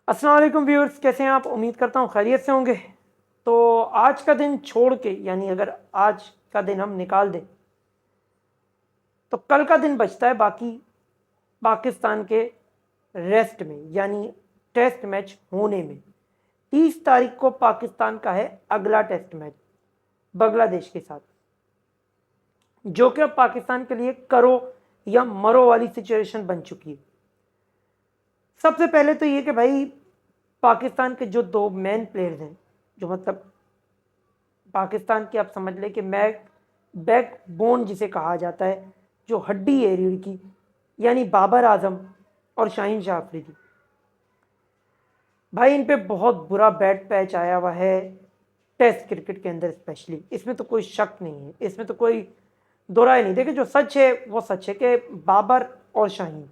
अस्सलाम वालेकुम व्यूअर्स, कैसे हैं आप? उम्मीद करता हूँ खैरियत से होंगे। तो आज का दिन छोड़ के, यानी अगर आज का दिन हम निकाल दें तो कल का दिन बचता है बाकी पाकिस्तान के रेस्ट में, यानी टेस्ट मैच होने में। 30 तारीख को पाकिस्तान का है अगला टेस्ट मैच बांग्लादेश के साथ, जो कि अब पाकिस्तान के लिए करो या मरो वाली सिचुएशन बन चुकी है। सबसे पहले तो ये कि भाई पाकिस्तान के जो दो मेन प्लेयर्स हैं, जो मतलब पाकिस्तान की आप समझ लें कि बैक बोन जिसे कहा जाता है, जो हड्डी है रीढ़ की, यानी बाबर आजम और शाहीन शाह अफरीदी। भाई इन पे बहुत बुरा बैड पैच आया हुआ है टेस्ट क्रिकेट के अंदर स्पेशली। इसमें तो कोई शक नहीं है, इसमें तो कोई दो राय नहीं। देखिए, जो सच है वो सच है कि बाबर और शाहीन,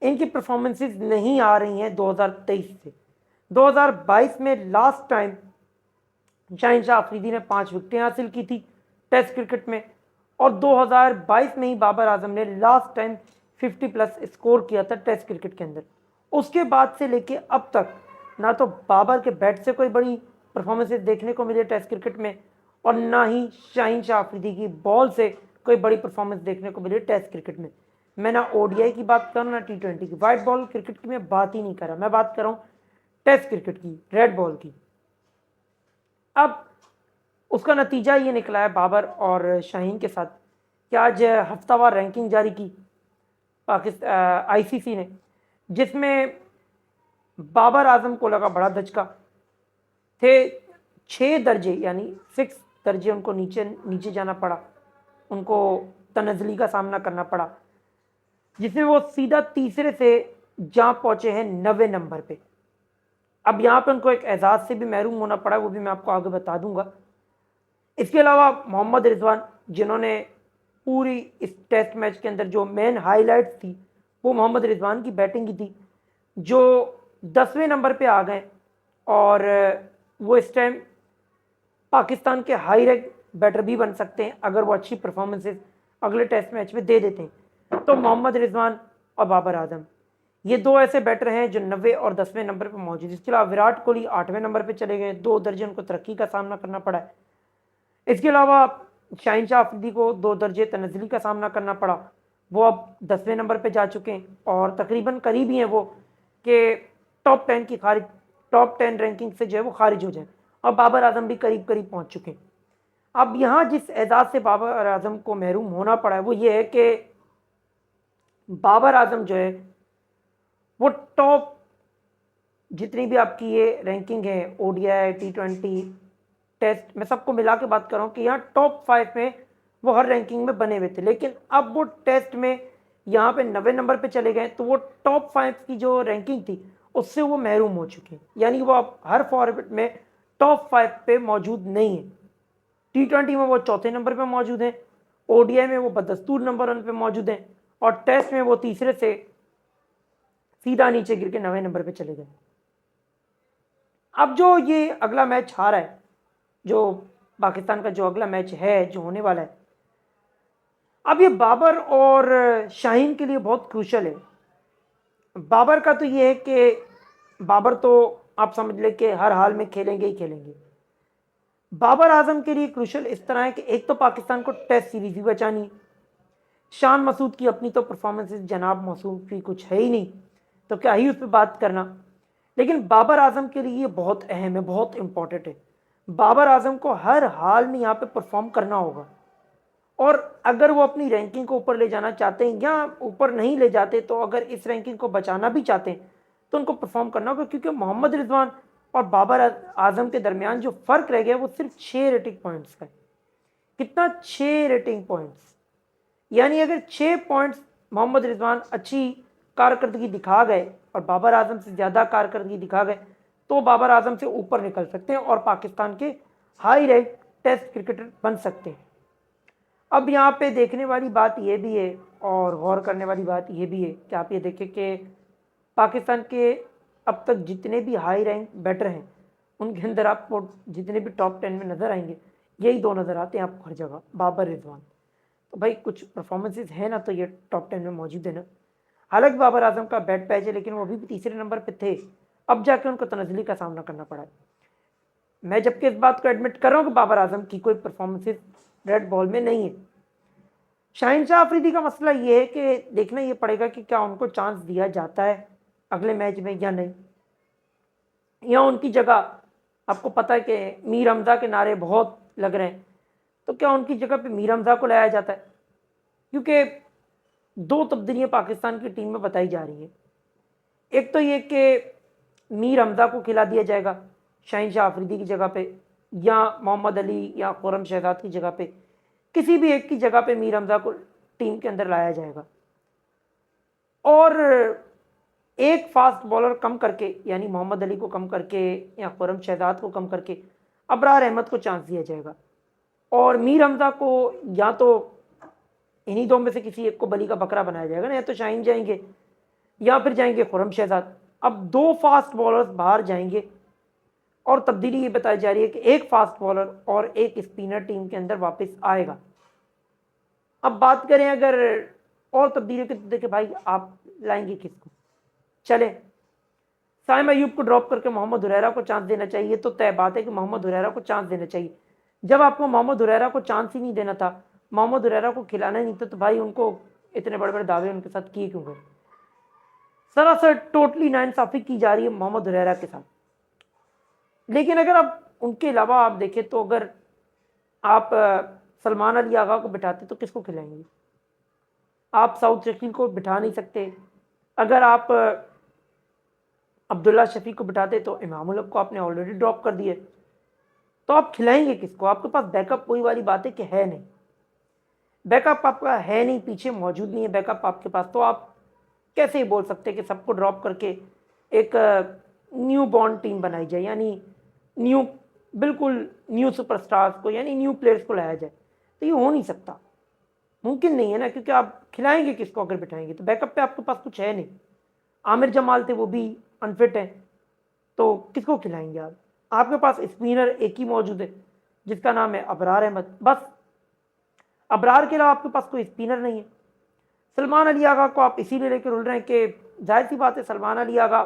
इनकी परफॉर्मेंसेज नहीं आ रही हैं 2023 से। 2022 में लास्ट टाइम शाहीन शाह अफरीदी ने 5 विकेटें हासिल की थी टेस्ट क्रिकेट में, और 2022 में ही बाबर आजम ने लास्ट टाइम 50+ स्कोर किया था टेस्ट क्रिकेट के अंदर। उसके बाद से लेके अब तक ना तो बाबर के बैट से कोई बड़ी परफॉर्मेंसेज देखने को मिले टेस्ट क्रिकेट में, और ना ही शाहीन शाह अफरीदी की बॉल से कोई बड़ी परफॉर्मेंस देखने को मिली टेस्ट क्रिकेट में। मैं ना ओडीआई की बात कर रहा हूँ ना T20 की, वाइट बॉल क्रिकेट की मैं बात ही नहीं कर रहा, मैं बात कर रहा हूँ टेस्ट क्रिकेट की, रेड बॉल की। अब उसका नतीजा ये निकला है बाबर और शाहीन के साथ कि आज हफ्तावार रैंकिंग जारी की पाकिस्तान आईसीसी ने, जिसमें बाबर आजम को लगा बड़ा धचका। थे 6 दर्जे, यानी 6 दर्जे उनको नीचे नीचे जाना पड़ा, उनको तनजली का सामना करना पड़ा, जिसमें वो सीधा तीसरे से जा पहुंचे हैं 90 नंबर पे। अब यहाँ पे उनको एक एजाज से भी महरूम होना पड़ा, वो भी मैं आपको आगे बता दूंगा। इसके अलावा मोहम्मद रिजवान, जिन्होंने पूरी इस टेस्ट मैच के अंदर जो मेन हाईलाइट्स थी वो मोहम्मद रिजवान की बैटिंग की थी, जो 10वें नंबर पे आ गए, और वो इस टाइम पाकिस्तान के हाई रैंक बैटर भी बन सकते हैं अगर वो अच्छी परफॉर्मेंसेज अगले टेस्ट मैच में दे देते हैं। तो मोहम्मद रिजवान और बाबर आजम, ये दो ऐसे बैटर हैं जो 90 और 10वें नंबर पर मौजूद है। इसके अलावा विराट कोहली 8वें नंबर पर चले गए, 2 दर्जे उनको तरक्की का सामना करना पड़ा है। इसके अलावा शाहीन शाह अफरीदी को 2 दर्जे तनजली का सामना करना पड़ा, वो अब 10वें नंबर पे जा चुके हैं और तकरीबन करीब ही हैं वो कि टॉप 10 रैंकिंग से जो है वो खारिज हो जाए, और बाबर आजम भी करीब करीब पहुंच चुके हैं। अब यहाँ जिस एजाज से बाबर आजम को महरूम होना पड़ा है वो ये है कि बाबर आजम जो है वो टॉप जितनी भी आपकी ये रैंकिंग है, ओडीआई T20 टेस्ट, मैं सबको मिला के बात कर रहा हूँ कि यहाँ टॉप 5 में वो हर रैंकिंग में बने हुए थे, लेकिन अब वो टेस्ट में यहाँ पे 90 नंबर पे चले गए, तो वो टॉप 5 की जो रैंकिंग थी उससे वो महरूम हो चुके हैं, यानी वो अब हर फॉर्मेट में टॉप 5 पे मौजूद नहीं है। T20 में वो चौथे नंबर पे मौजूद हैं, ओडीआई में वो बदस्तूर नंबर 1 पे मौजूद हैं, और टेस्ट में वो तीसरे से सीधा नीचे गिर के 9वें नंबर पे चले गए। अब जो ये अगला मैच हारा है, जो पाकिस्तान का जो अगला मैच है जो होने वाला है, अब ये बाबर और शाहीन के लिए बहुत क्रूशल है। बाबर का तो ये है कि बाबर तो आप समझ ले कि हर हाल में खेलेंगे ही खेलेंगे। बाबर आजम के लिए क्रूशल इस तरह है कि एक तो पाकिस्तान को टेस्ट सीरीज भी बचानी, शान मसूद की अपनी तो परफॉर्मेंसेस जनाब मसूद की कुछ है ही नहीं, तो क्या ही उस पर बात करना। लेकिन बाबर आजम के लिए ये बहुत अहम है, बहुत इंपॉर्टेंट है। बाबर आजम को हर हाल में यहाँ पे परफॉर्म करना होगा, और अगर वो अपनी रैंकिंग को ऊपर ले जाना चाहते हैं या ऊपर नहीं ले जाते, तो अगर इस रैंकिंग को बचाना भी चाहते हैं तो उनको परफॉर्म करना होगा, क्योंकि मोहम्मद रिजवान और बाबर आजम के दरमियान जो फर्क रह गया वो सिर्फ 6 रेटिंग पॉइंट्स का है। कितना? 6 रेटिंग पॉइंट्स। यानी अगर 6 पॉइंट्स मोहम्मद रिजवान अच्छी कारकर्दगी दिखा गए और बाबर आजम से ज़्यादा कारकर्दगी दिखा गए, तो बाबर आजम से ऊपर निकल सकते हैं और पाकिस्तान के हाई रैंक टेस्ट क्रिकेटर बन सकते हैं। अब यहाँ पे देखने वाली बात यह भी है और गौर करने वाली बात यह भी है कि आप ये देखें कि पाकिस्तान के अब तक जितने भी हाई रैंक बैटर हैं उनके अंदर आपको जितने भी टॉप 10 में नज़र आएंगे, यही दो नज़र आते हैं आपको हर जगह, बाबर रिजवान। तो भाई कुछ परफॉर्मेंसेज है ना, तो ये टॉप 10 में मौजूद है ना। हालांकि बाबर आजम का बैट पैच है, लेकिन वो अभी भी तीसरे नंबर पे थे, अब जाके उनको तनज़्ज़ुली का सामना करना पड़ा है। मैं जबकि इस बात को एडमिट कर रहा हूँ कि बाबर आजम की कोई परफॉर्मेंसेस रेड बॉल में नहीं है। शाहिनशाह अफरीदी का मसला ये है कि देखना ये पड़ेगा कि क्या उनको चांस दिया जाता है अगले मैच में या नहीं, या उनकी जगह आपको पता है कि मीर हमजा के नारे बहुत लग रहे हैं, तो क्या उनकी जगह पे मीर हमजा को लाया जाता है? क्योंकि दो तब्दीलियां पाकिस्तान की टीम में बताई जा रही हैं। एक तो ये कि मीर हमजा को खिला दिया जाएगा शाहिनशाह अफरीदी की जगह पे, या मोहम्मद अली या खुर्रम शहजाद की जगह पे, किसी भी एक की जगह पे मीर हमजा को टीम के अंदर लाया जाएगा, और एक फास्ट बॉलर कम करके यानी मोहम्मद अली को कम करके या खुर्रम शहजाद को कम करके अबरार अहमद को चांस दिया जाएगा, और मीर हमजा को या तो इन्हीं दो में से किसी एक को बली का बकरा बनाया जाएगा ना, या तो शाहीन जाएंगे या फिर जाएंगे खुर्रम शहजाद। अब दो फास्ट बॉलर्स बाहर जाएंगे, और तब्दीली ये बताई जा रही है कि एक फास्ट बॉलर और एक स्पिनर टीम के अंदर वापस आएगा। अब बात करें अगर और तब्दीली की, तो देखिए भाई आप लाएंगे किसको? चले साइम अयूब को ड्रॉप करके मोहम्मद हुरैरा को चांस देना चाहिए, तो तय बात है कि मोहम्मद हुरैरा को चांस देना चाहिए। जब आपको मोहम्मद हुरैरा को चांस ही नहीं देना था, मोहम्मद हुरैरा को खिलाना ही नहीं था, तो भाई उनको इतने बड़े बड़े दावे उनके साथ किए क्यों गए? सरासर टोटली नाइंसाफी की जा रही है मोहम्मद हुरैरा के साथ। लेकिन अगर आप उनके अलावा आप देखें तो अगर आप सलमान अली आगा को बिठाते तो किसको खिलाएंगे? आप साउथ शकील को बिठा नहीं सकते। अगर आप अब्दुल्ला शफीक को बिठाते तो इमामुल हक को आपने ऑलरेडी ड्रॉप कर दिए, तो आप खिलाएंगे किसको? आपके पास बैकअप वही वाली बात है कि है नहीं, बैकअप आपका है नहीं, पीछे मौजूद नहीं है बैकअप आपके पास, तो आप कैसे ही बोल सकते हैं कि सबको ड्रॉप करके एक न्यू बॉर्न टीम बनाई जाए, यानी न्यू बिल्कुल न्यू सुपरस्टार्स को यानी न्यू प्लेयर्स को लाया जाए? तो ये हो नहीं सकता, मुमकिन नहीं है ना, क्योंकि आप खिलाएंगे किसको अगर बिठाएंगे? तो बैकअप पे आपके पास कुछ है नहीं। आमिर जमाल थे, वो भी अनफिट हैं, तो किसको खिलाएंगे आप? आपके पास स्पिनर एक ही मौजूद है जिसका नाम है अबरार अहमद, बस। अबरार के अलावा आपके पास कोई स्पिनर नहीं है। सलमान अली आगा को आप इसीलिए लेकर उड़ रहे हैं कि जाहिर सी बात है सलमान अली आगा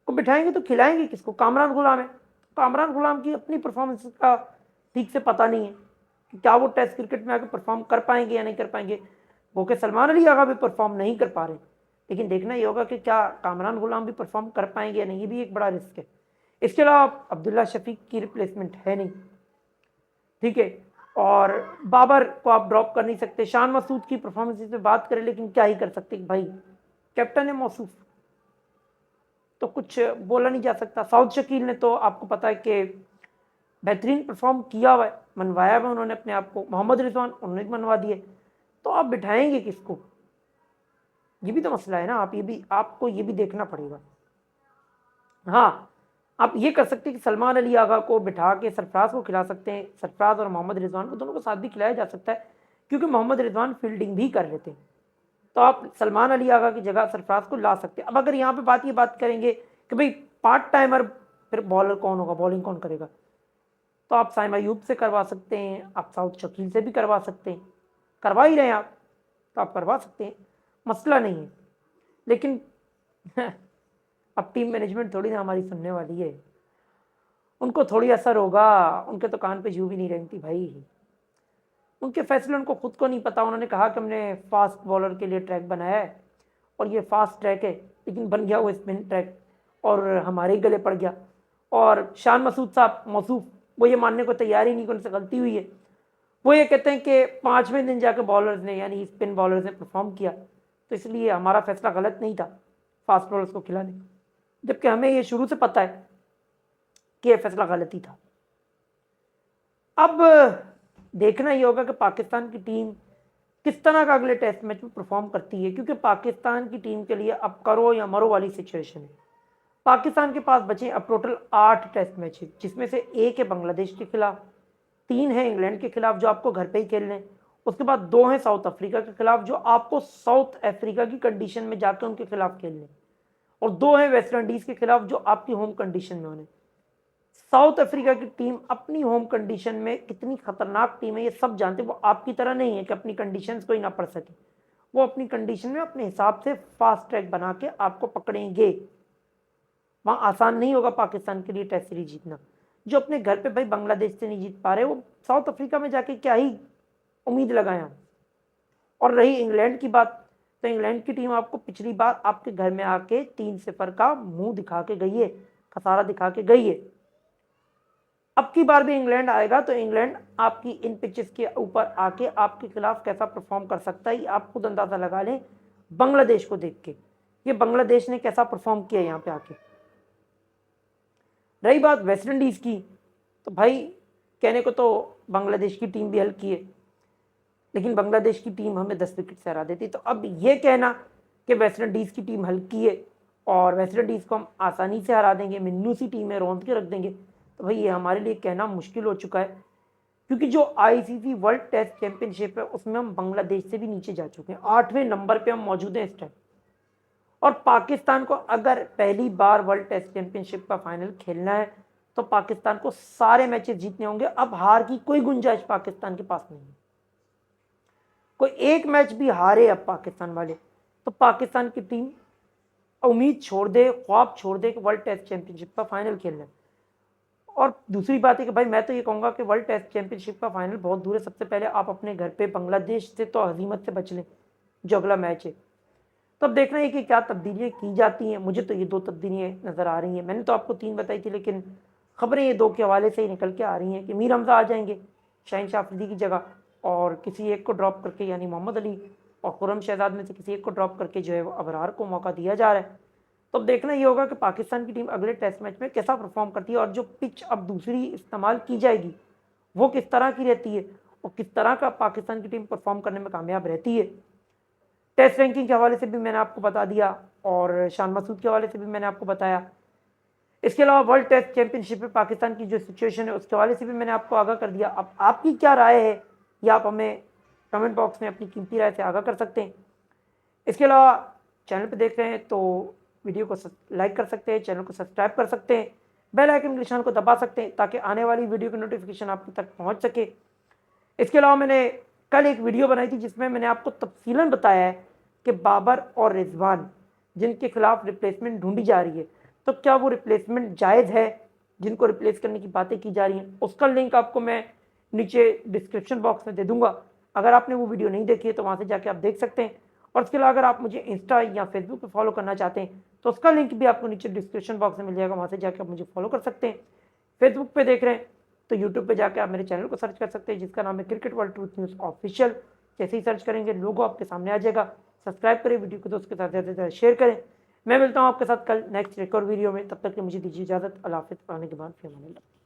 को बिठाएंगे तो खिलाएंगे किसको? कामरान गुलाम है, कामरान गुलाम की अपनी परफॉर्मेंस का ठीक से पता नहीं है कि क्या वो टेस्ट क्रिकेट में आकर परफॉर्म कर पाएंगे या नहीं कर पाएंगे। वो कि सलमान अली आगा भी परफॉर्म नहीं कर पा रहे, लेकिन देखना ये होगा कि क्या कामरान गुलाम भी परफॉर्म कर पाएंगे या नहीं, ये भी एक बड़ा रिस्क है। इसके अलावा अब्दुल्ला शफीक की रिप्लेसमेंट है नहीं, ठीक है, और बाबर को आप ड्रॉप कर नहीं सकते। शान मसूद की परफॉर्मेंस पे बात करें, लेकिन क्या ही कर सकते भाई, कैप्टन है मौसूफ, तो कुछ बोला नहीं जा सकता। साउथ शकील ने तो आपको पता है कि बेहतरीन परफॉर्म किया हुआ है, मनवाया हुआ उन्होंने अपने आप को। मोहम्मद रिजवान उन्होंने भी मनवा दिए, तो आप बिठाएंगे किसको? ये भी तो मसला है ना, आप ये भी आपको ये भी देखना पड़ेगा। हाँ, आप ये कर सकते हैं कि सलमान अली आगा को बिठा के सरफराज को खिला सकते हैं, सरफराज और मोहम्मद रिजवान को दोनों को साथ भी खिलाया जा सकता है, क्योंकि मोहम्मद रिजवान फील्डिंग भी कर लेते हैं, तो आप सलमान अली आगा की जगह सरफराज को ला सकते हैं। अब अगर यहाँ पे बात करेंगे कि भाई पार्ट टाइमर फिर बॉलर कौन होगा, बॉलिंग कौन करेगा, तो आप साइम अयूब से करवा सकते हैं, आप साउथ शकील से भी करवा सकते हैं, करवा ही रहे हैं आप, तो आप करवा सकते हैं, मसला नहीं है। लेकिन अब टीम मैनेजमेंट थोड़ी ना हमारी सुनने वाली है, उनको थोड़ी असर होगा, उनके तो कान पे जू भी नहीं रेंगती भाई, उनके फैसले उनको खुद को नहीं पता। उन्होंने कहा कि हमने फास्ट बॉलर के लिए ट्रैक बनाया है और ये फास्ट ट्रैक है, लेकिन बन गया वो स्पिन ट्रैक और हमारे ही गले पड़ गया। और शान मसूद साहब मौसूफ वो ये मानने को तैयार ही नहीं कि उनसे गलती हुई है। वो ये कहते हैं कि 5वें दिन जाकर बॉलर्स ने यानी स्पिन बॉलर्स ने परफॉर्म किया, तो इसलिए हमारा फैसला गलत नहीं था फास्ट बॉलर्स को खिलाने, जबकि हमें ये शुरू से पता है कि यह फैसला गलत ही था। अब देखना ये होगा कि पाकिस्तान की टीम किस तरह का अगले टेस्ट मैच में परफॉर्म करती है, क्योंकि पाकिस्तान की टीम के लिए अब करो या मरो वाली सिचुएशन है। पाकिस्तान के पास बचे अब टोटल 8 टेस्ट मैच है, जिसमें से एक है बांग्लादेश के खिलाफ, 3 है इंग्लैंड के खिलाफ जो आपको घर पे ही खेलने हैं, उसके बाद 2 हैं साउथ अफ्रीका के खिलाफ जो आपको साउथ अफ्रीका की कंडीशन में जाकर उनके खिलाफ खेलने, और 2 हैं वेस्ट इंडीज के खिलाफ जो आपकी होम कंडीशन में होने। साउथ अफ्रीका की टीम अपनी होम कंडीशन में कितनी खतरनाक टीम है ये सब जानते हैं। वो आपकी तरह नहीं है कि अपनी कंडीशंस को ही ना पढ़ सके, वो अपनी कंडीशन में अपने हिसाब से फास्ट ट्रैक बना के आपको पकड़ेंगे। वहाँ आसान नहीं होगा पाकिस्तान के लिए टेस्ट सीरीज जीतना। जो अपने घर पे भाई बांग्लादेश से नहीं जीत पा रहे, वो साउथ अफ्रीका में जाके क्या ही उम्मीद लगाएं हम। और रही इंग्लैंड की बात, तो इंग्लैंड की टीम आपको पिछली बार आपके घर में आके 3-0 का मुंह दिखा के गई है, खसारा दिखा के गई है। अब की बार भी इंग्लैंड आएगा तो इंग्लैंड आपकी इन पिचेस के ऊपर आके आपके खिलाफ कैसा परफॉर्म कर सकता है, आप खुद अंदाजा लगा लें बांग्लादेश को देख के, ये बांग्लादेश ने कैसा परफॉर्म किया यहाँ पे आके। रही बात वेस्ट इंडीज की, तो भाई कहने को तो बांग्लादेश की टीम भी हल्की है, लेकिन बांग्लादेश की टीम हमें 10 विकेट से हरा देती। तो अब ये कहना कि वेस्ट इंडीज की टीम हल्की है और वेस्ट इंडीज को हम आसानी से हरा देंगे, मिन्नू सी टीम है, रौंद के रख देंगे, तो भाई ये हमारे लिए कहना मुश्किल हो चुका है। क्योंकि जो आईसीसी वर्ल्ड टेस्ट चैंपियनशिप है उसमें हम बांग्लादेश से भी नीचे जा चुके हैं, 8वें नंबर पे हम मौजूद हैं इस टाइम। और पाकिस्तान को अगर पहली बार वर्ल्ड टेस्ट चैंपियनशिप का फाइनल खेलना है तो पाकिस्तान को सारे मैचेस जीतने होंगे। अब हार की कोई गुंजाइश पाकिस्तान के पास नहीं है। कोई एक मैच भी हारे अब पाकिस्तान वाले तो पाकिस्तान की टीम उम्मीद छोड़ दे, ख्वाब छोड़ दे कि वर्ल्ड टेस्ट चैंपियनशिप का फाइनल खेलना है। और दूसरी बात है कि भाई मैं तो ये कहूँगा कि वर्ल्ड टेस्ट चैंपियनशिप का फाइनल बहुत दूर है। सबसे पहले आप अपने घर पे बांग्लादेश से तो हजीमत से बच लें जो अगला मैच है। तो अब देखना है कि क्या तब्दीलियाँ की जाती हैं। मुझे तो ये 2 तब्दीलियाँ नज़र आ रही हैं। मैंने तो आपको 3 बताई थी, लेकिन खबरें ये 2 के हवाले से ही निकल के आ रही हैं कि मीर हमजा आ जाएंगे शाहिन अफरीदी की जगह, और किसी एक को ड्रॉप करके यानी मोहम्मद अली और खुर्रम शहजाद में से किसी एक को ड्रॉप करके जो है वो अबरार को मौका दिया जा रहा है। तो अब देखना ये होगा कि पाकिस्तान की टीम अगले टेस्ट मैच में कैसा परफॉर्म करती है और जो पिच अब दूसरी इस्तेमाल की जाएगी वो किस तरह की रहती है और किस तरह का पाकिस्तान की टीम परफॉर्म करने में कामयाब रहती है। टेस्ट रैंकिंग के हवाले से भी मैंने आपको बता दिया और शान मसूद के हवाले से भी मैंने आपको बताया। इसके अलावा वर्ल्ड टेस्ट चैंपियनशिप में पाकिस्तान की जो सिचुएशन है उसके हवाले से भी मैंने आपको आगाह कर दिया। अब आपकी क्या राय है या आप हमें कमेंट बॉक्स में अपनी कीमती राय से आगाह कर सकते हैं। इसके अलावा चैनल पर देख रहे हैं तो वीडियो को लाइक कर सकते हैं, चैनल को सब्सक्राइब कर सकते हैं, बेल आइकन के निशान को दबा सकते हैं ताकि आने वाली वीडियो की नोटिफिकेशन आप तक पहुंच सके। इसके अलावा मैंने कल एक वीडियो बनाई थी जिसमें मैंने आपको तफसीलन बताया है कि बाबर और रिजवान जिनके खिलाफ रिप्लेसमेंट ढूंढी जा रही है, तो क्या वो रिप्लेसमेंट जायज़ है, जिनको रिप्लेस करने की बातें की जा रही हैं, उसका लिंक आपको मैं नीचे डिस्क्रिप्शन बॉक्स में दे दूंगा। अगर आपने वो वीडियो नहीं देखी है तो वहाँ से जाके आप देख सकते हैं। और इसके अलावा अगर आप मुझे इंस्टा या फेसबुक पे फॉलो करना चाहते हैं तो उसका लिंक भी आपको नीचे डिस्क्रिप्शन बॉक्स में मिल जाएगा, वहाँ से जाकर आप मुझे फॉलो कर सकते हैं। फेसबुक पे देख रहे हैं तो यूट्यूब पे जाकर आप मेरे चैनल को सर्च कर सकते हैं जिसका नाम है cricket world truth news official. जैसे ही सर्च करेंगे लोगो आपके सामने आ जाएगा। सब्सक्राइब करें, वीडियो को दोस्तों के साथ ज़्यादा से ज़्यादा शेयर करें। मैं मिलता हूँ आपके साथ कल नेक्स्ट एक और वीडियो में, तब तक के मुझे दीजिए इजाज़त। अल्लाह हाफ़िज़। आने के बाद फिर मिलेंगे।